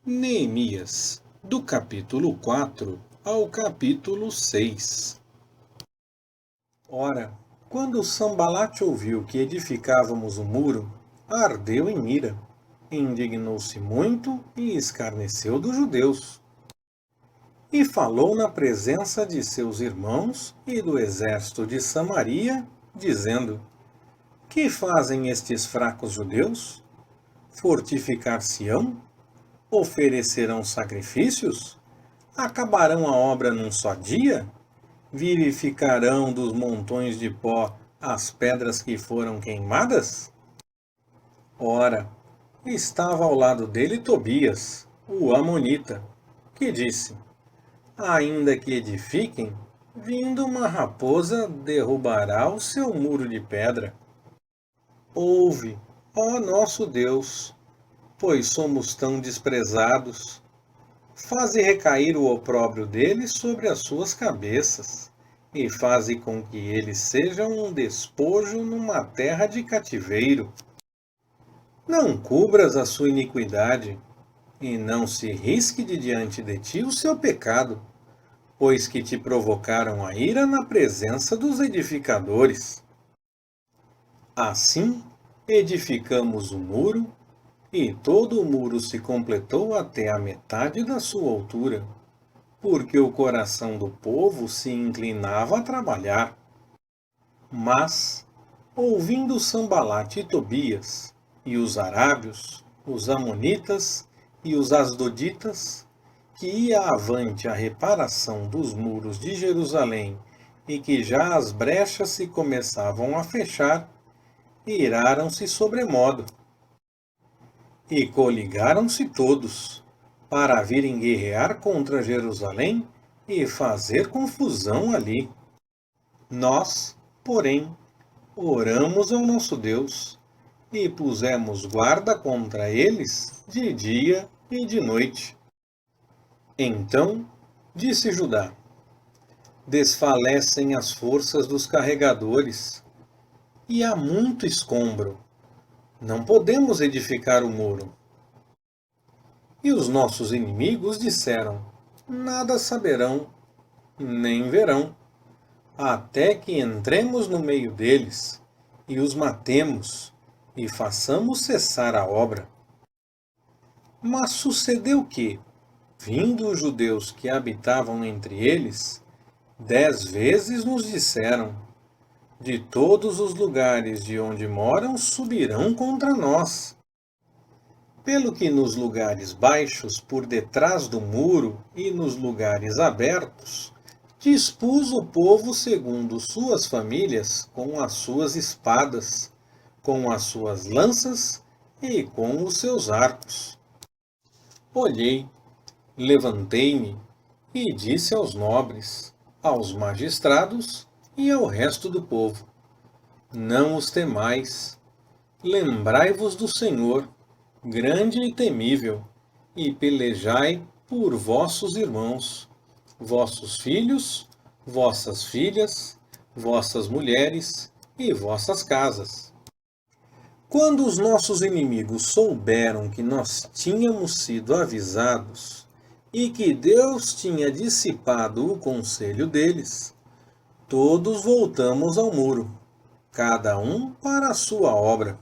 Neemias, do capítulo 4 ao capítulo 6. Ora, quando Sambalate ouviu que edificávamos o muro, ardeu em ira, indignou-se muito e escarneceu dos judeus. E falou na presença de seus irmãos e do exército de Samaria, dizendo: Que fazem estes fracos judeus? Fortificar-se-ão? Oferecerão sacrifícios? Acabarão a obra num só dia? Vivificarão dos montões de pó as pedras que foram queimadas? Ora, estava ao lado dele Tobias, o amonita, que disse: Ainda que edifiquem, vindo uma raposa derrubará o seu muro de pedra. Ouve, ó nosso Deus, pois somos tão desprezados. Faze recair o opróbrio deles sobre as suas cabeças, e faze com que eles sejam um despojo numa terra de cativeiro. Não cubras a sua iniquidade, e não se risque de diante de ti o seu pecado, pois que te provocaram a ira na presença dos edificadores. Assim, edificamos o muro, e todo o muro se completou até a metade da sua altura, porque o coração do povo se inclinava a trabalhar. Mas, ouvindo Sambalate e Tobias, e os arábios, os amonitas e os asdoditas, que ia avante a reparação dos muros de Jerusalém e que já as brechas se começavam a fechar, iraram-se sobremodo. E coligaram-se todos, para virem guerrear contra Jerusalém e fazer confusão ali. Nós, porém, oramos ao nosso Deus, e pusemos guarda contra eles de dia e de noite. Então disse Judá: Desfalecem as forças dos carregadores, e há muito escombro. Não podemos edificar o muro. E os nossos inimigos disseram: Nada saberão, nem verão, até que entremos no meio deles, e os matemos, e façamos cessar a obra. Mas sucedeu que, vindo os judeus que habitavam entre eles, 10 vezes nos disseram: De todos os lugares de onde moram subirão contra nós. Pelo que nos lugares baixos, por detrás do muro, e nos lugares abertos, dispus o povo segundo suas famílias, com as suas espadas, com as suas lanças e com os seus arcos. Olhei, levantei-me e disse aos nobres, aos magistrados e ao resto do povo: Não os temais, lembrai-vos do Senhor, grande e temível, e pelejai por vossos irmãos, vossos filhos, vossas filhas, vossas mulheres e vossas casas. Quando os nossos inimigos souberam que nós tínhamos sido avisados e que Deus tinha dissipado o conselho deles, todos voltamos ao muro, cada um para a sua obra.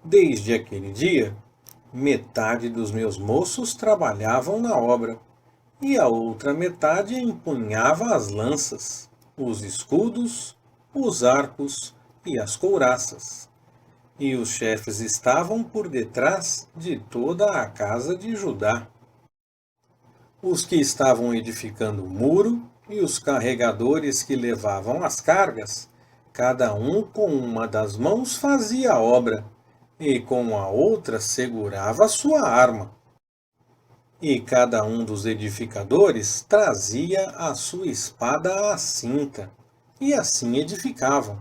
Desde aquele dia, metade dos meus moços trabalhavam na obra, e a outra metade empunhava as lanças, os escudos, os arcos e as couraças. E os chefes estavam por detrás de toda a casa de Judá. Os que estavam edificando o muro e os carregadores que levavam as cargas, cada um com uma das mãos fazia a obra, e com a outra segurava a sua arma. E cada um dos edificadores trazia a sua espada à cinta, e assim edificavam.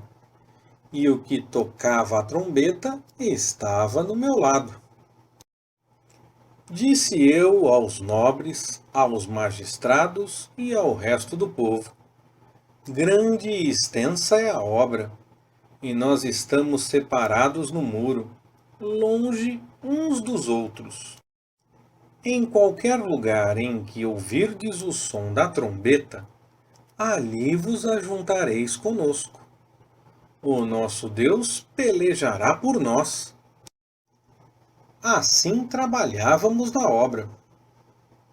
E o que tocava a trombeta estava no meu lado. Disse eu aos nobres, aos magistrados e ao resto do povo: Grande e extensa é a obra, e nós estamos separados no muro, longe uns dos outros. Em qualquer lugar em que ouvirdes o som da trombeta, ali vos ajuntareis conosco. O nosso Deus pelejará por nós. Assim trabalhávamos na obra.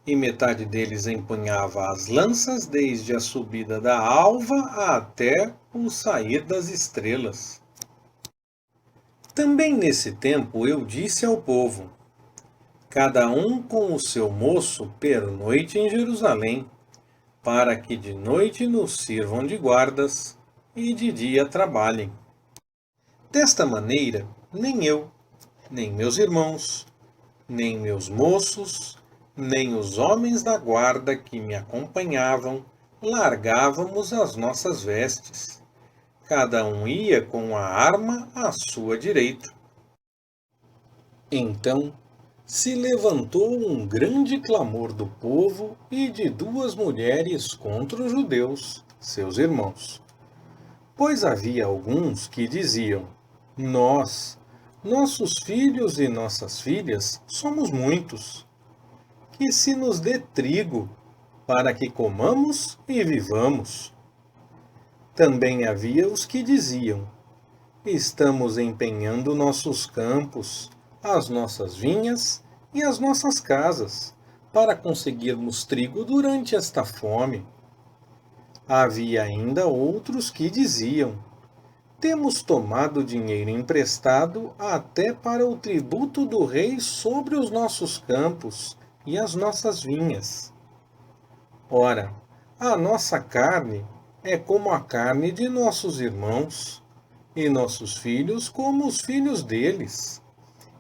E metade deles empunhava as lanças desde a subida da alva até o sair das estrelas. Também nesse tempo eu disse ao povo: cada um com o seu moço pernoite em Jerusalém, para que de noite nos sirvam de guardas e de dia trabalhem. Desta maneira, nem eu, nem meus irmãos, nem meus moços, nem os homens da guarda que me acompanhavam largávamos as nossas vestes. Cada um ia com a arma à sua direita. Então se levantou um grande clamor do povo e de duas mulheres contra os judeus, seus irmãos. Pois havia alguns que diziam: nossos filhos e nossas filhas somos muitos. Que se nos dê trigo, para que comamos e vivamos. Também havia os que diziam: estamos empenhando nossos campos, as nossas vinhas e as nossas casas, para conseguirmos trigo durante esta fome. Havia ainda outros que diziam: temos tomado dinheiro emprestado até para o tributo do rei sobre os nossos campos e as nossas vinhas. Ora, a nossa carne é como a carne de nossos irmãos, e nossos filhos como os filhos deles.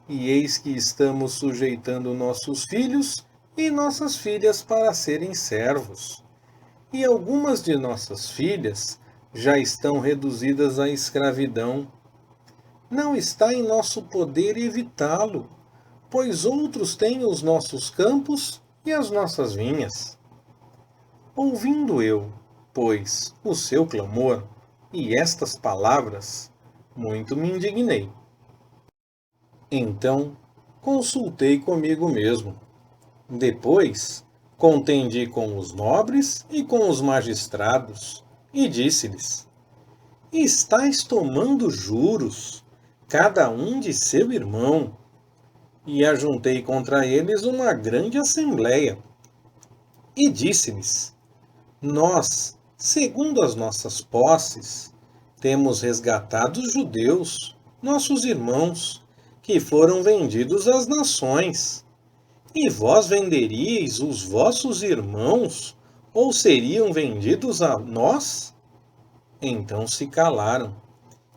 E eis que estamos sujeitando nossos filhos e nossas filhas para serem servos. E algumas de nossas filhas já estão reduzidas à escravidão. Não está em nosso poder evitá-lo, pois outros têm os nossos campos e as nossas vinhas. Ouvindo eu, pois, o seu clamor e estas palavras, muito me indignei. Então consultei comigo mesmo. Depois contendi com os nobres e com os magistrados, e disse-lhes: estais tomando juros, cada um de seu irmão. E ajuntei contra eles uma grande assembleia. E disse-lhes: nós, segundo as nossas posses, temos resgatado os judeus, nossos irmãos, que foram vendidos às nações. E vós venderíeis os vossos irmãos, ou seriam vendidos a nós? Então se calaram,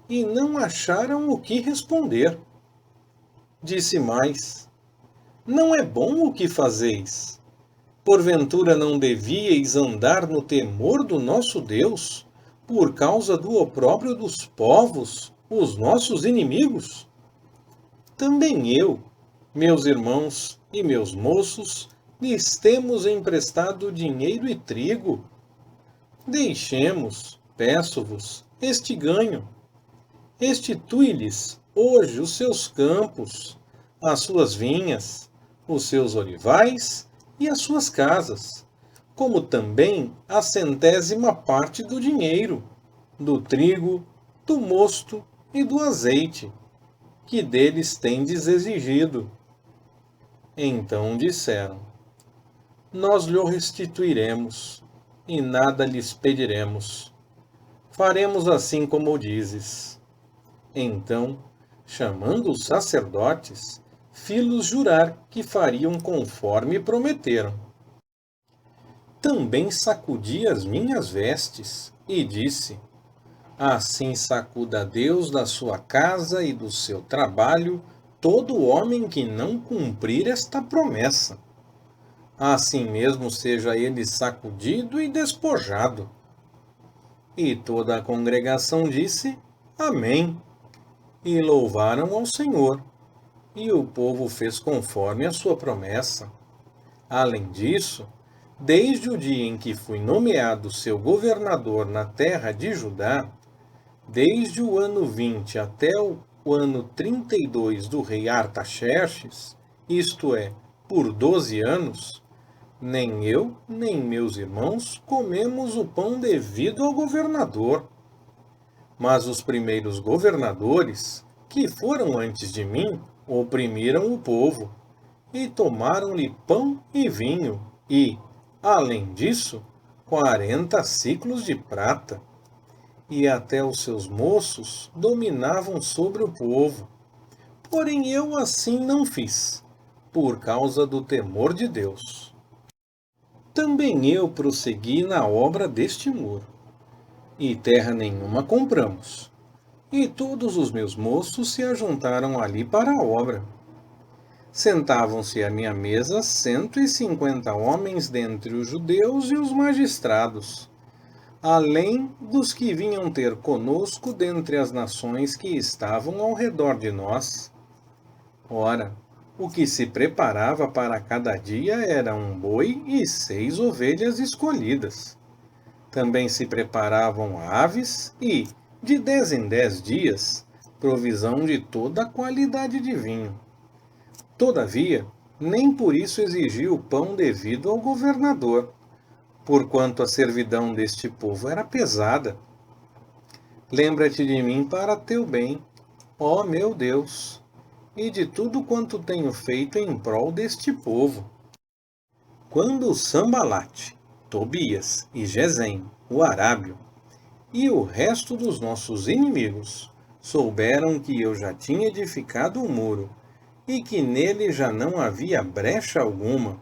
e não acharam o que responder. Disse mais: não é bom o que fazeis. Porventura não devíeis andar no temor do nosso Deus, por causa do opróbrio dos povos, os nossos inimigos? Também eu, meus irmãos e meus moços, lhes temos emprestado dinheiro e trigo. Deixemos, peço-vos, este ganho. Restitui-lhes hoje os seus campos, as suas vinhas, os seus olivais e as suas casas, como também a 100ª parte do dinheiro, do trigo, do mosto e do azeite, que deles tendes exigido. Então disseram: nós lhe restituiremos, e nada lhes pediremos. Faremos assim como dizes. Então, chamando os sacerdotes, fiz-los jurar que fariam conforme prometeram. Também sacudi as minhas vestes e disse: assim sacuda Deus da sua casa e do seu trabalho todo homem que não cumprir esta promessa. Assim mesmo seja ele sacudido e despojado. E toda a congregação disse: Amém. E louvaram ao Senhor. E o povo fez conforme a sua promessa. Além disso, desde o dia em que fui nomeado seu governador na terra de Judá, desde o ano 20 até o ano 32 do rei Artaxerxes, isto é, por 12 anos, nem eu, nem meus irmãos comemos o pão devido ao governador. Mas os primeiros governadores, que foram antes de mim, oprimiram o povo, e tomaram-lhe pão e vinho, e, além disso, 40 ciclos de prata. E até os seus moços dominavam sobre o povo. Porém eu assim não fiz, por causa do temor de Deus. Também eu prossegui na obra deste muro, e terra nenhuma compramos. E todos os meus moços se ajuntaram ali para a obra. Sentavam-se à minha mesa 150 homens dentre os judeus e os magistrados, além dos que vinham ter conosco dentre as nações que estavam ao redor de nós. Ora, o que se preparava para cada dia era um boi e 6 ovelhas escolhidas. Também se preparavam aves e, de 10 em 10 dias, provisão de toda a qualidade de vinho. Todavia, nem por isso exigia o pão devido ao governador, porquanto a servidão deste povo era pesada. Lembra-te de mim para teu bem, ó meu Deus, e de tudo quanto tenho feito em prol deste povo. Quando Sambalate, Tobias e Gesem, o arábio, e o resto dos nossos inimigos souberam que eu já tinha edificado o muro, e que nele já não havia brecha alguma,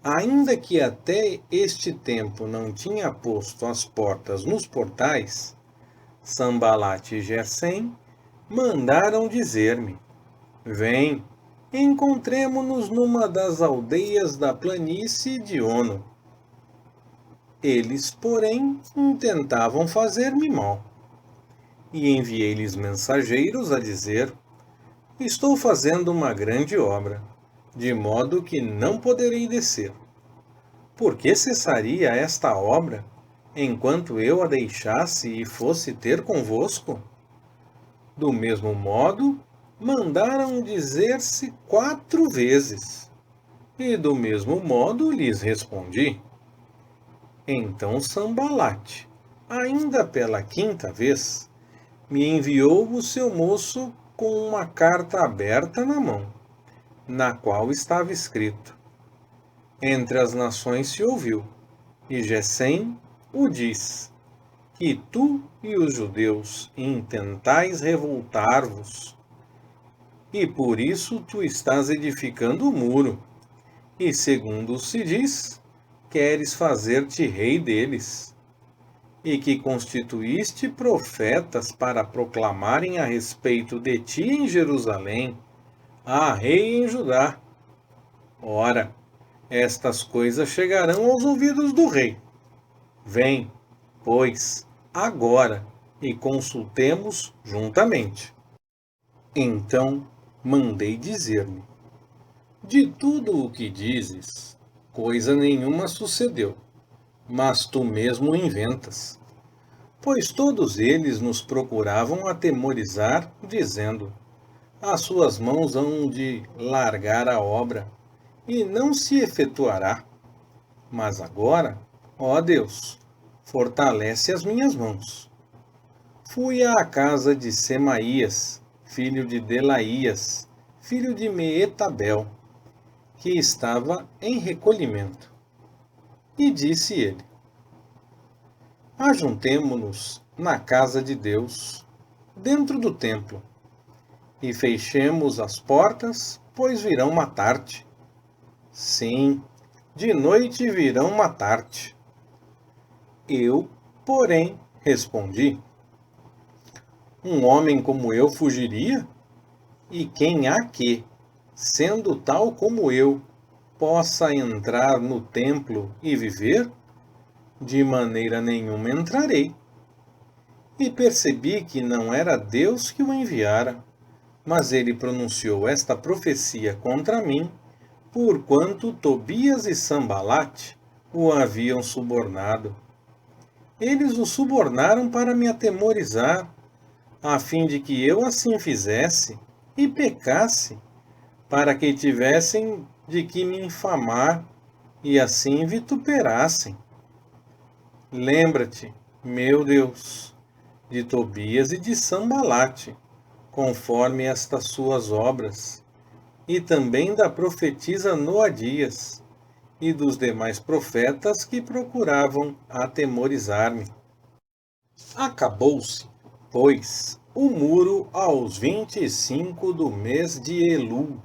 ainda que até este tempo não tinha posto as portas nos portais, Sambalate e Gesem mandaram dizer-me: Vem, encontremo-nos numa das aldeias da planície de Ono. Eles, porém, intentavam fazer-me mal. E enviei-lhes mensageiros a dizer: Estou fazendo uma grande obra, de modo que não poderei descer. Por que cessaria esta obra, enquanto eu a deixasse e fosse ter convosco? Do mesmo modo, mandaram dizer-se 4 vezes, e do mesmo modo lhes respondi. Então Sambalate, ainda pela 5ª vez, me enviou o seu moço com uma carta aberta na mão, na qual estava escrito: Entre as nações se ouviu, e Gesem o diz, que tu e os judeus intentais revoltar-vos, e por isso tu estás edificando o muro, e segundo se diz, queres fazer-te rei deles, e que constituíste profetas para proclamarem a respeito de ti em Jerusalém, a rei em Judá. Ora, estas coisas chegarão aos ouvidos do rei. Vem, pois, agora, e consultemos juntamente. Então mandei dizer-me: De tudo o que dizes, coisa nenhuma sucedeu, mas tu mesmo inventas. Pois todos eles nos procuravam atemorizar, dizendo: As suas mãos hão de largar a obra, e não se efetuará. Mas agora, ó Deus, fortalece as minhas mãos. Fui à casa de Semaías, filho de Delaías, filho de Meetabel, que estava em recolhimento. E disse ele: Ajuntemo-nos na casa de Deus, dentro do templo, e fechemos as portas, pois virão matar-te. Sim, de noite virão matar-te. Eu, porém, respondi: Um homem como eu fugiria? E quem há que, sendo tal como eu, possa entrar no templo e viver? De maneira nenhuma entrarei. E percebi que não era Deus que o enviara, mas ele pronunciou esta profecia contra mim, porquanto Tobias e Sambalate o haviam subornado. Eles o subornaram para me atemorizar, a fim de que eu assim fizesse e pecasse, para que tivessem de que me infamar e assim vituperassem. Lembra-te, meu Deus, de Tobias e de Sambalate, conforme estas suas obras, e também da profetisa Noadias, e dos demais profetas que procuravam atemorizar-me. Acabou-se, pois, o muro aos 25 do mês de Elul,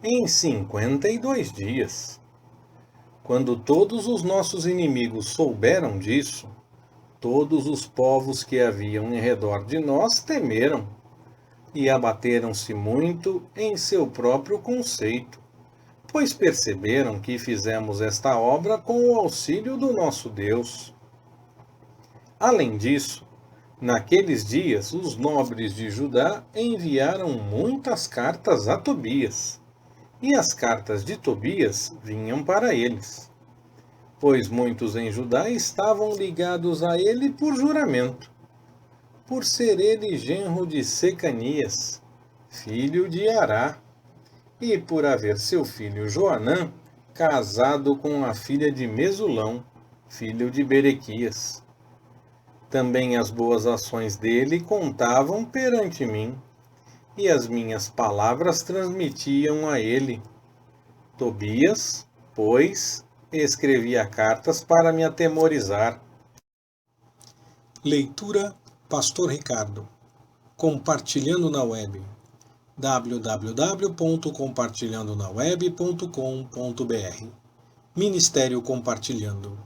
em 52 dias. Quando todos os nossos inimigos souberam disso, todos os povos que haviam em redor de nós temeram e abateram-se muito em seu próprio conceito, pois perceberam que fizemos esta obra com o auxílio do nosso Deus. Além disso, naqueles dias os nobres de Judá enviaram muitas cartas a Tobias, e as cartas de Tobias vinham para eles, pois muitos em Judá estavam ligados a ele por juramento, por ser ele genro de Secanias, filho de Ará, e por haver seu filho Joanã casado com a filha de Mesulão, filho de Berequias. Também as boas ações dele contavam perante mim, e as minhas palavras transmitiam a ele. Tobias, pois, escrevia cartas para me atemorizar. Leitura Pastor Ricardo. Compartilhando na web. www.compartilhandonaweb.com.br Ministério Compartilhando.